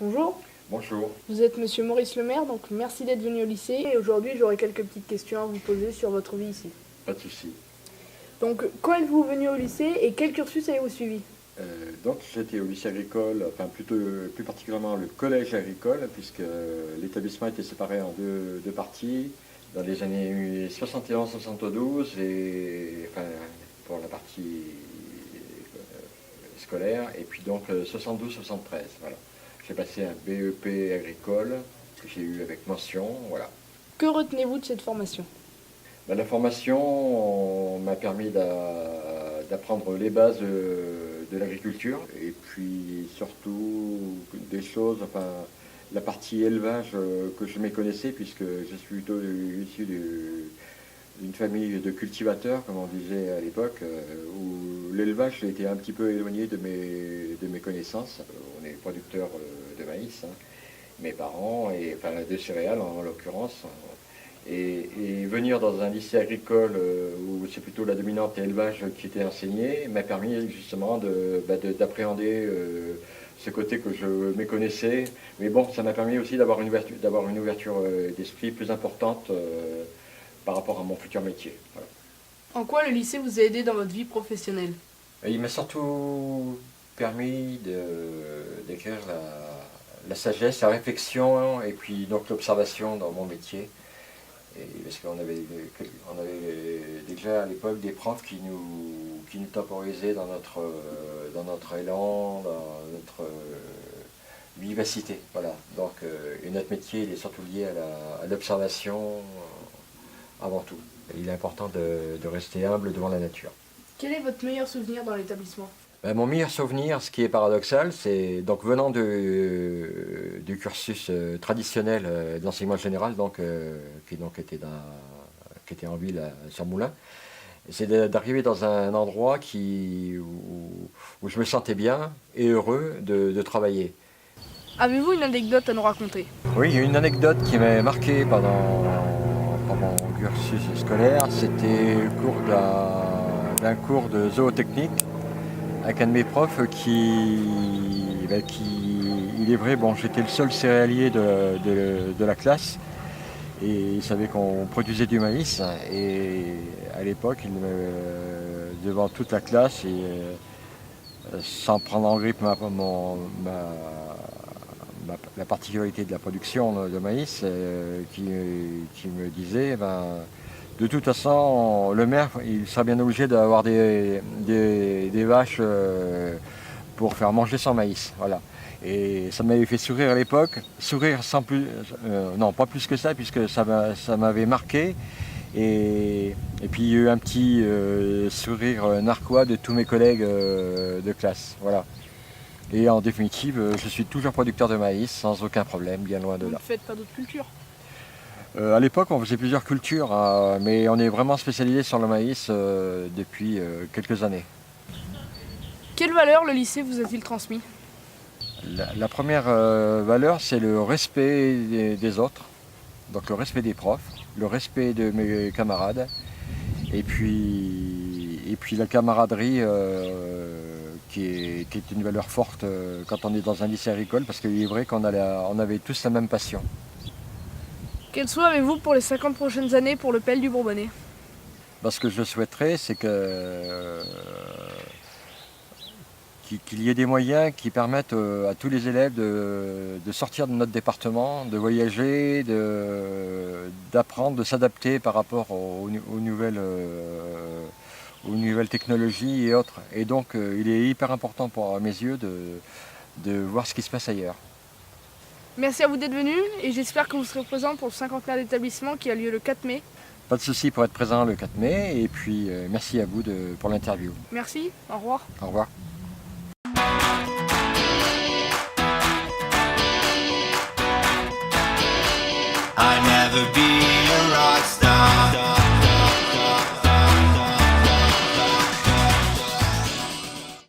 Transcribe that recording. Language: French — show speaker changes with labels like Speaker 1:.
Speaker 1: Bonjour,
Speaker 2: Bonjour.
Speaker 1: vous êtes Monsieur Maurice Lemaire, donc merci d'être venu au lycée. Et aujourd'hui, j'aurai quelques petites questions à vous poser sur votre vie ici.
Speaker 2: Pas de souci.
Speaker 1: Donc, quand êtes-vous venu au lycée et quel cursus avez-vous suivi?
Speaker 2: Donc j'étais au lycée agricole, enfin plutôt plus particulièrement le collège agricole, puisque l'établissement était séparé en deux parties dans les années 71-72 et enfin pour la partie scolaire, et puis donc 72-73. Voilà. J'ai passé un BEP agricole que j'ai eu avec mention, voilà.
Speaker 1: Que retenez-vous de cette formation?
Speaker 2: Ben, la formation m'a permis d'apprendre les bases de l'agriculture et puis surtout des choses, enfin la partie élevage que je méconnaissais puisque je suis plutôt issu d'une famille de cultivateurs, comme on disait à l'époque, où l'élevage était un petit peu éloigné de mes connaissances. On est producteur de maïs, hein, mes parents, et enfin de céréales en l'occurrence. Et venir dans un lycée agricole où c'est plutôt la dominante élevage qui était enseignée m'a permis justement d'appréhender ce côté que je méconnaissais. Mais bon, ça m'a permis aussi d'avoir une ouverture d'esprit plus importante par rapport à mon futur métier. Voilà.
Speaker 1: En quoi le lycée vous a aidé dans votre vie professionnelle?
Speaker 2: Et il m'a surtout permis d'écrire la sagesse, la réflexion et puis donc l'observation dans mon métier. Et parce qu'on avait déjà à l'époque des profs qui nous temporisaient dans notre élan, dans notre vivacité. Voilà. Donc, et notre métier il est surtout lié à l'observation avant tout. Il est important de rester humble devant la nature.
Speaker 1: Quel est votre meilleur souvenir dans l'établissement?
Speaker 2: Mon meilleur souvenir, ce qui est paradoxal, c'est donc venant du cursus traditionnel de l'enseignement général, qui était en ville sur Moulins, c'est d'arriver dans un endroit où je me sentais bien et heureux de travailler.
Speaker 1: Avez-vous une anecdote à nous raconter?
Speaker 2: Oui, il y a une anecdote qui m'a marqué pendant mon cursus scolaire, c'était le cours d'un cours de zootechnique avec un de mes profs il est vrai, bon, j'étais le seul céréalier de la classe et il savait qu'on produisait du maïs et à l'époque, devant toute la classe et sans prendre en grippe la particularité de la production de maïs, qui me disait, de toute façon, le maire, il sera bien obligé d'avoir des vaches pour faire manger son maïs. Voilà. Et ça m'avait fait sourire à l'époque, sourire sans plus, non pas plus que ça, puisque ça m'avait marqué. Et puis il y a eu un petit sourire narquois de tous mes collègues de classe. Voilà. Et en définitive, je suis toujours producteur de maïs sans aucun problème, bien loin de
Speaker 1: Vous
Speaker 2: là.
Speaker 1: ne faites pas d'autres cultures?
Speaker 2: À l'époque, on faisait plusieurs cultures, mais on est vraiment spécialisé sur le maïs depuis quelques années.
Speaker 1: Quelle valeur le lycée vous a-t-il transmis?
Speaker 2: La première valeur, c'est le respect des autres, donc le respect des profs, le respect de mes camarades, et puis la camaraderie qui est une valeur forte quand on est dans un lycée agricole, parce qu'il est vrai qu'on avait tous la même passion.
Speaker 1: Quel souhait avez-vous pour les 50 prochaines années pour le PEL du Bourbonnais?
Speaker 2: Ce que je souhaiterais, c'est qu'il y ait des moyens qui permettent à tous les élèves de sortir de notre département, de voyager, d'apprendre, de s'adapter par rapport aux nouvelles technologies et autres. Et donc, il est hyper important à mes yeux de voir ce qui se passe ailleurs.
Speaker 1: Merci à vous d'être venu et j'espère que vous serez présent pour le 50e d'établissement qui a lieu le 4 mai.
Speaker 2: Pas de souci pour être présent le 4 mai et puis merci à vous pour l'interview.
Speaker 1: Merci, au revoir.
Speaker 2: Au revoir.
Speaker 3: I never be a rock star.